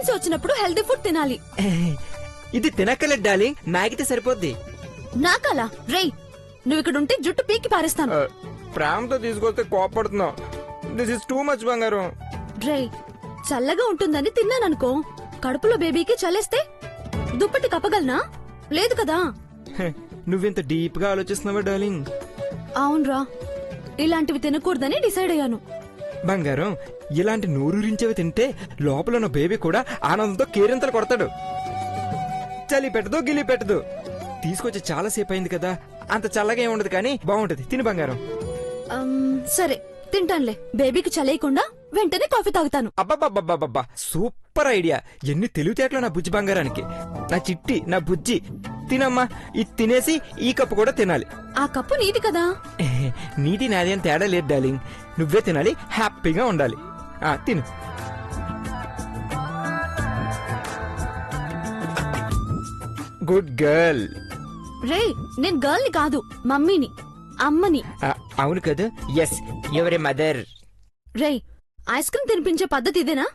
Pregnancy వచ్చినప్పుడు healthy food తినాలి. ఇది తినక్కలేదు డార్లింగ్, నాకితే సరిపోద్ది. నాకలా రేయ్, నువ్వు ఇక్కడ ఉంటే జుట్టు పీకి పారేస్తాను. ప్రేమతో తీసుకొస్తే కోపడుతున్నావు. దిస్ ఇస్ టూ మచ్ బంగారం. రేయ్, చల్లగా ఉంటుందని తిన్నాననుకో, కడుపులో బేబీకి చలేస్తే దుప్పటి కప్పగలనా? లేదు కదా. నువ్వింత డీప్ గా ఆలోచిస్తున్నావా డార్లింగ్? అవునరా, ఇలాంటివి తినకూడదని డిసైడ్ అయ్యాను. బంగారం, ఇలాంటి నోరూరించేవి తింటే లోపల ఉన్న బేబీ కూడా ఆనందంతో కేరింతలు కొడతాడు. చలి పెట్టదు, గిలి పెట్టదు. తీసుకొచ్చి చాలా సేపు అయింది కదా, అంత చల్లగా ఏముండదు కానీ బాగుంటది. తిని బంగారం. సరే తింటానులే. బేబీకి చలేయకుండా వెంటనే కాఫీ తాగుతాను. అబ్బబ్బబ్బబ్బబ్బా, సూపర్ ఐడియా. ఎన్ని తెలివితేటలు నా బుజ్జి బంగారానికి. నా చిట్టి, నా బుజ్జి. తినమ్మా. ఇది తినేసి ఈ కప్పు కూడా తినాలి. ఆ కప్పు నీది కదా. నీది నాది అని తేడా లేదు డార్లింగ్. నువ్వే తినాలి, హ్యాపీగా ఉండాలి. తిను. Good girl. రే, నేను గర్ల్ ని కాదు, మమ్మీని, అమ్మని. అవును కదా. ఎస్, ఎవరి మదర్. రే, ఐస్ క్రీమ్ తినిపించే పద్ధతి ఇదేనా?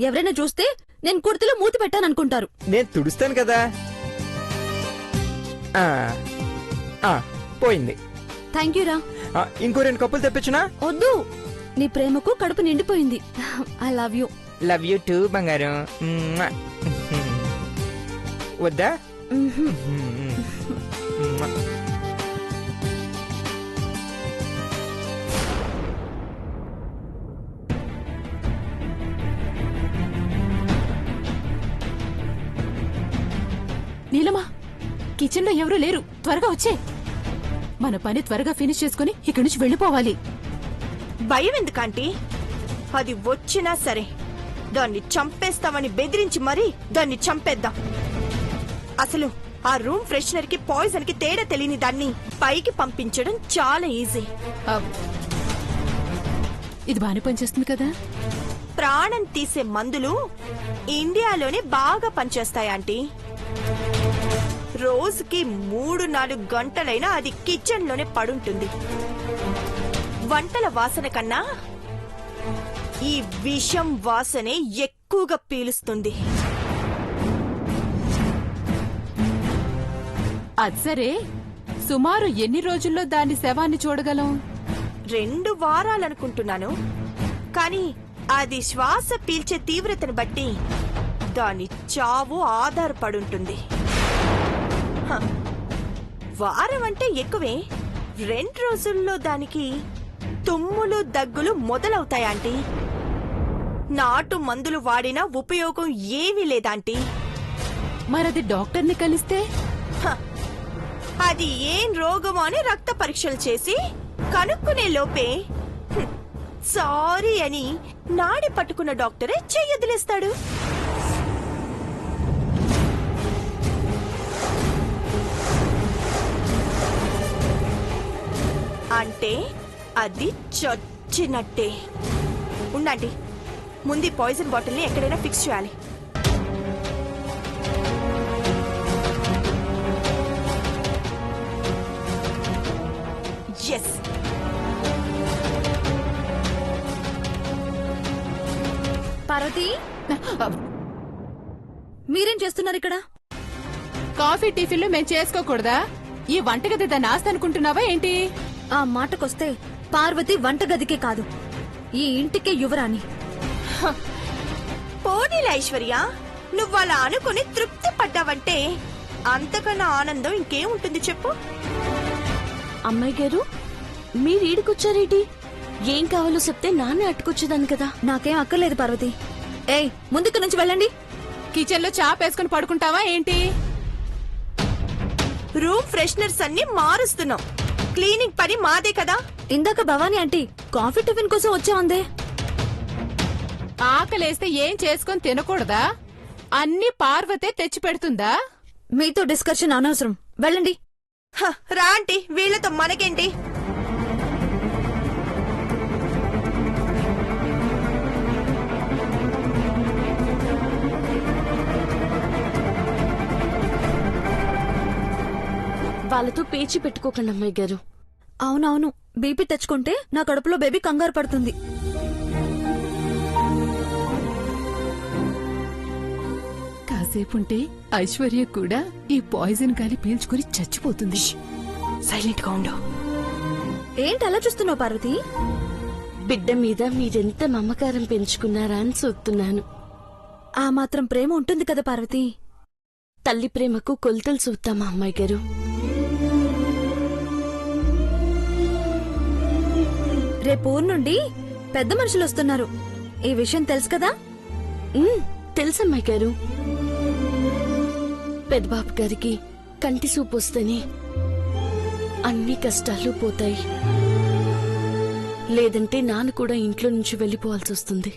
ఎవరైనా చూస్తే నేను కుర్తిలో మూతి పెట్టాననుకుంటారు. నేను తుడుస్తాను కదా. పోయింది. థ్యాంక్ యూ రా. ఇంకో 2 కప్పులు తెప్పించునా? వద్దు, నీ ప్రేమకు కడుపు నిండిపోయింది. I love you. Love you two బంగారం. వద్దా? నీలమా, కిచెన్ లో ఎవరూ లేరు, త్వరగా వచ్చే. మన పని త్వరగా ఫినిష్ చేసుకుని ఇక్కడి నుంచి వెళ్ళిపోవాలి. భయం ఎందుకంటీ? అది వచ్చినా సరే దాన్ని చంపేస్తామని బెదిరించి మరీ దాన్ని చంపేద్దాం. అసలు ఆ రూమ్ ఫ్రెషనర్ కి పాయిజన్ కి తేడా తెలియని దాన్ని పైకి పంపించడం చాలా ఈజీ. ఇది బాగానే పనిచేస్తుంది కదా. ప్రాణం తీసే మందులు ఇండియాలోనే బాగా పనిచేస్తాయి ఆంటీ. రోజుకి 3-4 గంటలైనా అది కిచెన్ లోనే పడుంటుంది. వంటల వాసన కన్నా ఈ విషం వాసనే ఎక్కువగా పీలుస్తుంది. అది సరే, సుమారు ఎన్ని రోజుల్లో దాని శవాన్ని చూడగలం? 2 వారాలనుకుంటున్నాను. కానీ అది శ్వాస పీల్చే తీవ్రతను బట్టి దాని చావు ఆధారపడుంటుంది. వారం అంటే ఎక్కువే. 2 రోజుల్లో దానికి తుమ్ములు దగ్గులు మొదలవుతాయాంటీ. నాటు మందులు వాడినా ఉపయోగం ఏమీ లేదాంటీ. మరది డాక్టర్ని కలిస్తే? అది ఏం రోగమో అని రక్త పరీక్షలు చేసి కనుక్కునే లోపే సారీ అని నాడి పట్టుకున్న డాక్టరే చెయ్యొదిలేస్తాడు. అంటే అది చచ్చినట్టే. ఉండండి, ముందు పాయిజన్ బాటిల్ ని ఎక్కడైనా ఫిక్స్ చేయాలి. ఎస్. పార్వతి, మీరేం చేస్తున్నారు ఇక్కడ? కాఫీ టిఫిన్లు మేం చేసుకోకూడదా? ఈ వంటగది దాన్ని ఆస్తి అనుకుంటున్నావా ఏంటి? ఆ మాటకొస్తే పార్వతి వంటగదికే కాదు, ఈ ఇంటికే యువరాణి. పోనీలే ఐశ్వర్య, నువ్వలా అనుకుని తృప్తి పడ్డావంటే అంతకన్నా ఆనందం ఇంకేముంటుంది చెప్పు. అమ్మాయి గారు, మీరు ఈడుకొచ్చారేంటి? ఏం కావాలో చెప్తే నాన్నే అట్టుకొచ్చేదాన్ని కదా. నాకేం అక్కర్లేదు పార్వతి. ఏయ్, ముందుకు నుంచి వెళ్ళండి. కిచెన్ లో చాపేసుకుని పడుకుంటావా ఏంటి? రూమ్ ఫ్రెషనర్స్ అన్ని మారుస్తున్నాం. క్లీనింగ్ పని మాదే కదా. ఇందాక భవానీ ఆంటీ కాఫీ టిఫిన్ కోసం వచ్చావందే. ఆకలేస్తే ఏం చేసుకొని తినకూడదా? అన్ని పార్వతే తెచ్చి పెడుతుందా? మీతో డిస్కషన్ అనవసరం, వెళ్ళండి. రా ఆంటీ, వీళ్లతో మనకేంటి? వాళ్ళతో పేచి పెట్టుకోకండి అమ్మాయి గారు. అవునవును, బీపీ తెచ్చుకుంటే నా కడుపులో బేబీ కంగారు పడుతుంది. ఎక్కువసేపు ఉంటే ఐశ్వర్య కూడా ఈ పాయిజన్ గాలి పీల్చుకుని చచ్చిపోతుంది. సైలెంట్ గా ఉండు. ఏంటి అలా చూస్తున్నావు పార్వతి? బిడ్డ మీద మీరెంత మమకారం పెంచుకున్నారా అని చూస్తున్నాను. ఆ మాత్రం ప్రేమ ఉంటుంది కదా పార్వతి. తల్లి ప్రేమకు కొలతలు చూస్తామా అమ్మాయి గారు? రేపు ఊరు నుండి పెద్ద మనుషులు వస్తున్నారు. ఈ విషయం తెలుసు కదా? తెలుసమ్మాయి గారు. పెద్దబాబు గారికి కంటి చూపు వస్తేనే అన్ని కష్టాలు పోతాయి. లేదంటే నాన్న కూడా ఇంట్లో నుంచి వెళ్లిపోవాల్సి వస్తుంది.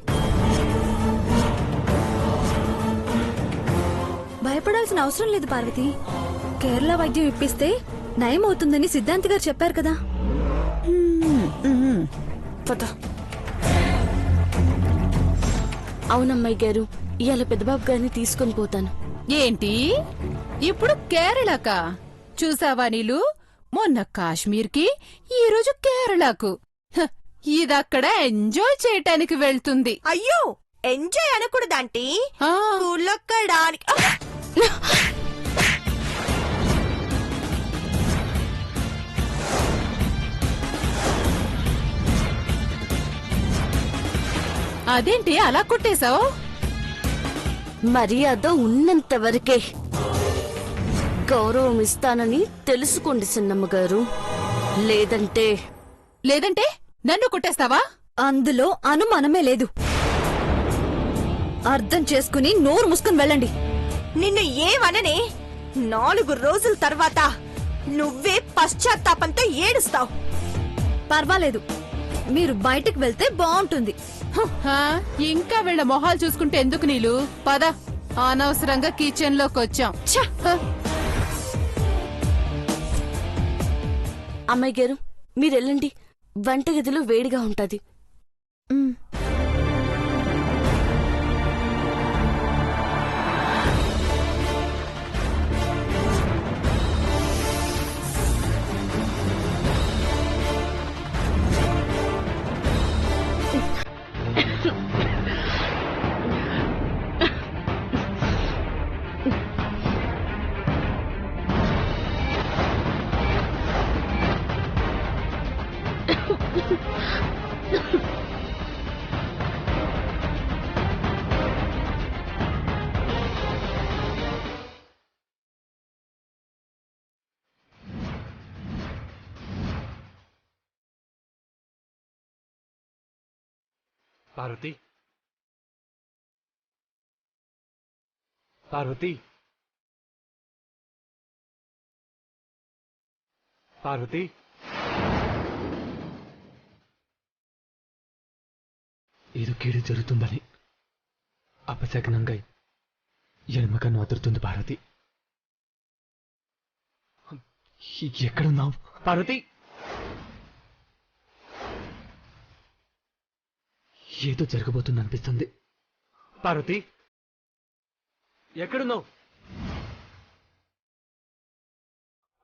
భయపడాల్సిన అవసరం లేదు పార్వతి. కేరళ వైద్యం ఇప్పిస్తే నయం అవుతుందని సిద్ధాంతి గారు చెప్పారు కదా. పద. అవునమ్మాయి గారు, ఇవాళ పెద్దబాబు గారిని తీసుకొని పోతాను. ఏంటి ఇప్పుడు కేరళకా? చూసావా నీలు, మొన్న కాశ్మీర్కి, ఈ రోజు కేరళకు. హ, ఇదక్కడ ఎంజాయ్ చేయటానికి వెళ్తుంది. అయ్యో, ఎంజాయ్ అనకూడదంటీ. ఆ, కులక్కడానికి. అదేంటి అలా కొట్టేశావు? మర్యాద ఉన్నంత వరకే. గౌరవం ఇస్తానని తెలుసుకోండి చిన్నమ్మ గారు. లేదంటే లేదంటే నన్ను కొట్టేస్తావా? అందులో అనుమానమే లేదు. అర్థం చేసుకుని నోరు మూసుకుని వెళ్ళండి. నిన్ను ఏమననే 4 రోజుల తర్వాత నువ్వే పశ్చాత్తాపంతో ఏడుస్తావు. పర్వాలేదు, మీరు బయటకు వెళ్తే బాగుంటుంది. హ, ఇంకా వీళ్ళ మొహాలు చూసుకుంటే ఎందుకు నీలు? పద, అనవసరంగా కిచెన్ లోకి వచ్చాం. ఛ! హ, అమ్మాయి గారు మీరెళ్ళండి, వంటగదిలో వేడిగా ఉంటది. ఉమ్. పార్వతి, పార్వతి, పార్వతి. ఏదో కీడు జరుగుతుందని అపశకనంగా ఎడమకన్ను అదురుతుంది. పార్వతి, ఎక్కడున్నావు పార్వతి? ఏదో జరగబోతుంది అనిపిస్తుంది. పార్వతి, ఎక్కడున్నావు?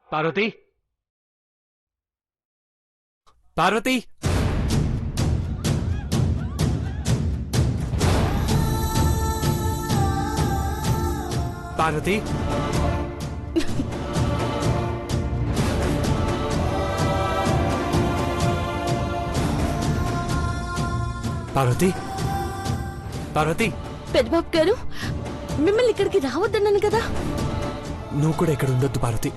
పార్వతి, పార్వతి, పార్వతి. పార్వతి, పార్వతి. పెద్దబాబు గారు, మిమ్మల్ని ఇక్కడికి రావద్దన్నాను కదా. నువ్వు కూడా ఇక్కడ ఉండొద్దు పార్వతి.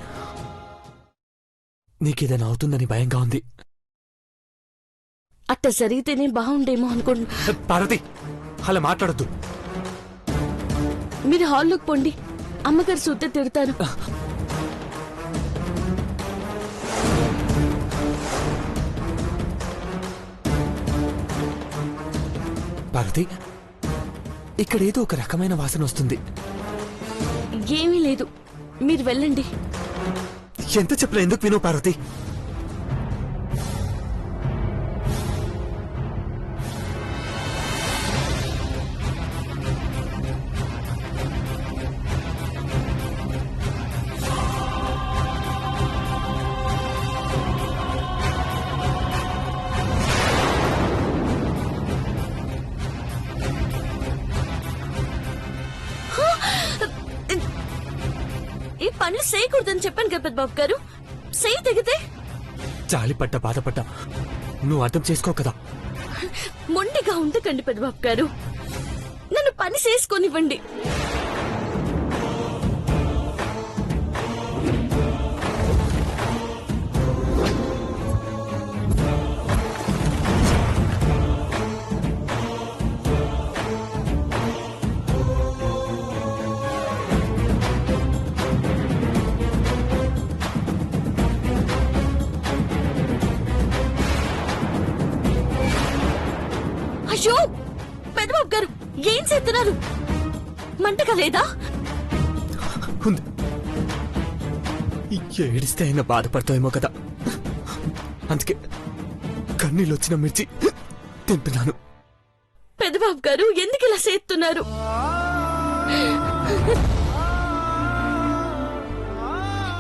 నీకేదైనా అవుతుందని భయంగా ఉంది. అట్ట జరిగితేనే బాగుండేమో అనుకుంటున్నా. పార్వతి, అలా మాట్లాడొద్దు. మీరు హాల్లోకి పోండి, అమ్మగారు చూస్తే తిడతారు. పార్వతి, ఇక్కడేదో ఒక రకమైన వాసన వస్తుంది. ఏమీ లేదు, మీరు వెళ్ళండి. ఎంత చెప్పినా ఎందుకు విను పార్వతి? చేయకూడదని చెప్పాను కదా పెద్దబాబు గారు. చెయ్యి తెగితే జాలిపడ్డా బాధపడ్డా నువ్వు అర్థం చేసుకో కదా. మొండిగా ఉండకండి పెద్దబాబు గారు. నన్ను పని చేసుకోనివ్వండి. అయ్యో పెద్దబాబు గారు, ఏం చేస్తున్నారు? మంటగా లేదా? ఉంది. ఏడిస్తే అయినా బాధపడతావేమో కదా, అందుకే కన్నీళ్ళు వచ్చిన మిర్చి తింటున్నాను. పెద్దబాబు గారు ఎందుకు ఇలా చేస్తున్నారు?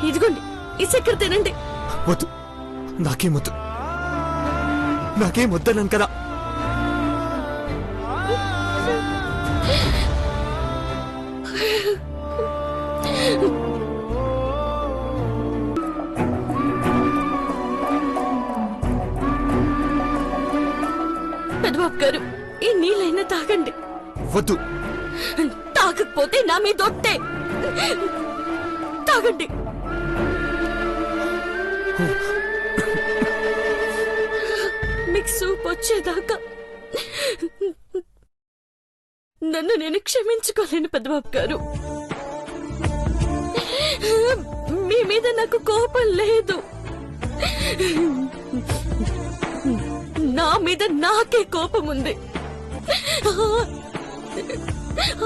ఇదిగోండి ఈ చక్కెర తినండి. వద్దు, నాకేమొద్దు, నాకేం వద్దన్నాను కదా. పెద్దబాబు గారు ఈ నీళ్ళైనా తాగండి. వద్దు. తాగకపోతే నా మీద ఒట్టే. తాగండి. మీకు సూప్ వచ్చేదాకా నన్ను నేను క్షమించుకోలేను పెద్దబాబు గారు. మీ మీద నాకు కోపం లేదు, నా మీద నాకే కోపం ఉంది.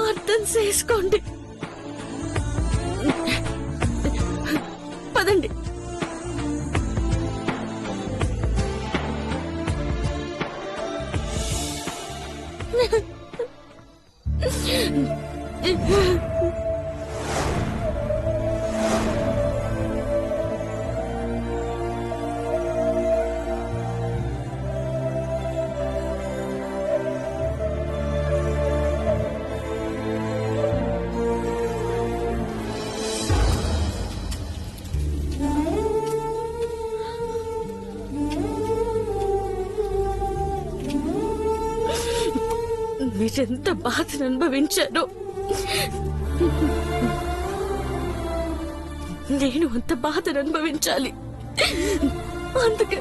అర్థం చేసుకోండి. పదండి. మీరెంత బాధను అనుభవించారో నేను అంత బాధను అనుభవించాలి. అందుకే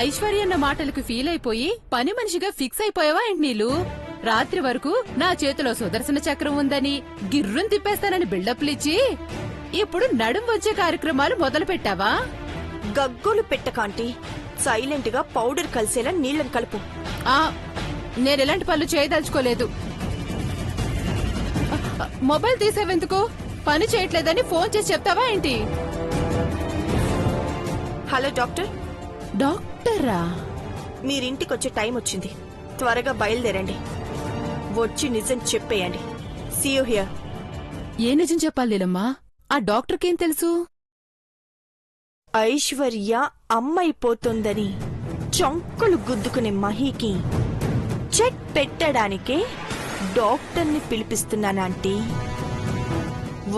ఐశ్వర్యన్న మాటలకు ఫీల్ అయిపోయి పని మనిషిగా ఫిక్స్ అయిపోయావా ఏంటి నీళ్ళు? రాత్రి వరకు నా చేతిలో సుదర్శన చక్రం ఉందని గిర్రుని తిప్పేస్తానని బిల్డప్లిచ్చి ఇప్పుడు నడుం వచ్చే కార్యక్రమాలు మొదలు పెట్టావా? గగ్గోలు పెట్టకాంటీ, సైలెంట్ గా పౌడర్ కలిసేలా నీళ్ళని కలుపు. నేనెలాంటి పనులు చేయదలుచుకోలేదు. మొబైల్ తీసేవెందుకు? పని చేయట్లేదని ఫోన్ చేసి చెప్తావా ఏంటి? Hello doctor. డాక్టరా? మీరింటికొచ్చే టైం వచ్చింది, త్వరగా బయలుదేరండి. వచ్చి నిజం చెప్పేయండి. See you here. ఏ నిజం చెప్పాలి లీలమ్మా? ఆ డాక్టర్కేం తెలుసు? ఐశ్వర్య అమ్మైపోతుందని చంకులు గుద్దుకునే మహీకి చెక్ పెట్టడానికే డాక్టర్ని పిలిపిస్తున్నానంటీ.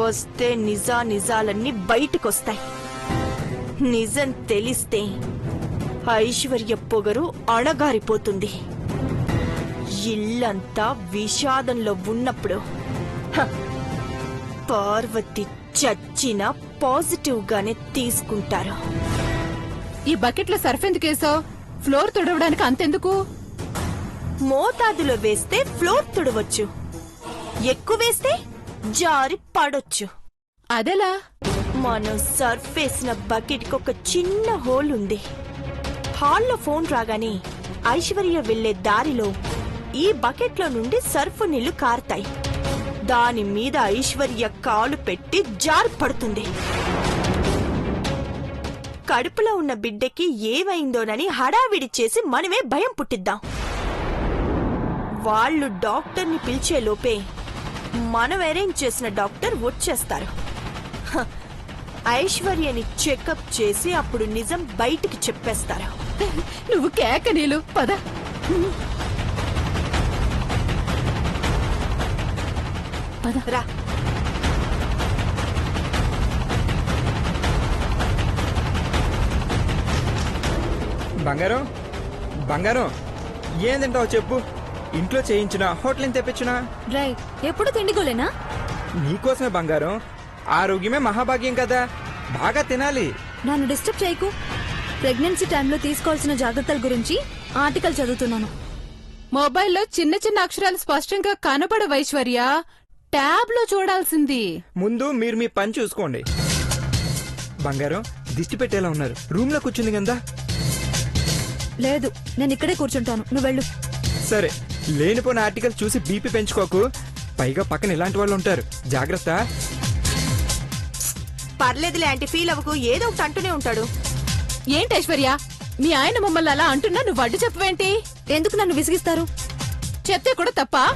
వస్తే నిజాలన్నీ బయటకొస్తాయి. నిజం తెలిస్తే ఐశ్వర్య పొగరు అణగారిపోతుంది. ఇల్లంతా విషాదంలో ఉన్నప్పుడు పార్వతి చచ్చిన పాజిటివ్ గానే తీసుకుంటారు. ఈ బకెట్లో సర్ఫ్ ఎందుకేసావు? ఫ్లోర్ తుడవడానికి అంతెందుకు? మోతాదులో వేస్తే ఫ్లోర్ తుడవచ్చు, ఎక్కువ వేస్తే జారి పడొచ్చు. అదెలా? మనం సర్ఫ్ వేసిన బకెట్ కి ఒక చిన్న హోల్ ఉంది. హాల్లో ఫోన్ రాగానే ఐశ్వర్య వెళ్లే దారిలో ఈ బకెట్ లో నుండి సర్ఫ్ నీళ్లు కారుతాయి. దాని మీద ఐశ్వర్య కాలు పెట్టి జారి పడుతుంది. కడుపులో ఉన్న బిడ్డకి ఏమైందోనని హడావిడి చేసి మనమే భయం పుట్టిద్దాం. వాళ్ళు డాక్టర్ని పిలిచే లోపే మనం అరేంజ్ చేసిన డాక్టర్ వచ్చేస్తారు. హ, ఐశ్వర్యని చెకప్ చేసి అప్పుడు నిజం బయటికి చెప్పేస్తారు. నువ్వు కేక నీలు పద. రా. బంగారం బంగారం ఏం తింటావు చెప్పు. ఇంట్లో చేయించిన హోటల్ని తెప్పించునా? రై ఎప్పుడు తిండిగోలేనా? నీకోసమే బంగారం. ఆరోగ్యమే మహాభాగ్యం కదా, బాగా తినాలి. నన్ను డిస్టర్బ్ చేయకు. ప్రెగ్నెన్సీ టైంలో తీసుకోవాల్సిన జాగ్రత్తల గురించి ఆర్టికల్ చదువుతున్నాను. మొబైల్లో చిన్న చిన్న అక్షరాలు స్పష్టంగా కనపడవు ఐశ్వర్య, ట్యాబ్ లో చూడాల్సింది. ముందు మీరు మీ పని చూసుకోండి. బంగారం దిష్టి పెట్టేలా ఉన్నారు, రూమ్ లో కూర్చుంది కదా. లేదు, నేను ఇక్కడే కూర్చుంటాను, నువ్వు వెళ్ళు. సరే, లేనిపోయిన ఆర్టికల్ చూసి బీపీ పెంచుకోకు. పైగా పక్కన ఇలాంటి వాళ్ళు ఉంటారు, జాగ్రత్త. పర్లేదులే ఆంటీ, ఫీల్ అవ్వకు. ఏదో ఒకటి అంటూనే ఉంటాడు. ఏంటి ఐశ్వర్య, మీ ఆయన మమ్మల్ని అలా అంటున్నా నువ్వు అడ్డు చెప్పవేంటి? ఎందుకు నన్ను విసిగిస్తారు? చెప్తే కూడా తప్పా?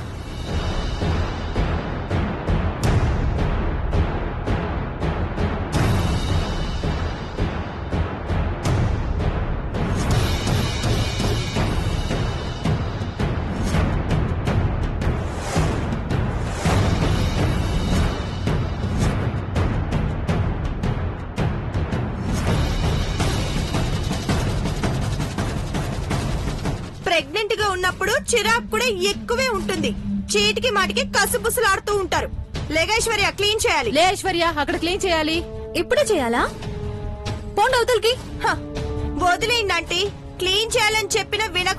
ప్రెగ్నెంట్ గా ఉన్నప్పుడు చిరాకు కూడా ఎక్కువే ఉంటుంది. చీటికి మాటికి కసుబుసులాడుతూ ఉంటారు. లేగైశ్వర్య క్లీన్ చేయాలి. లే ఐశ్వర్య, అక్కడ క్లీన్ చేయాలి. ఇప్పుడే చేయాలా? పోండి అవతలకి. వదిలేండి ఆంటీ, క్లీన్ చేయాలని చెప్పిన వినక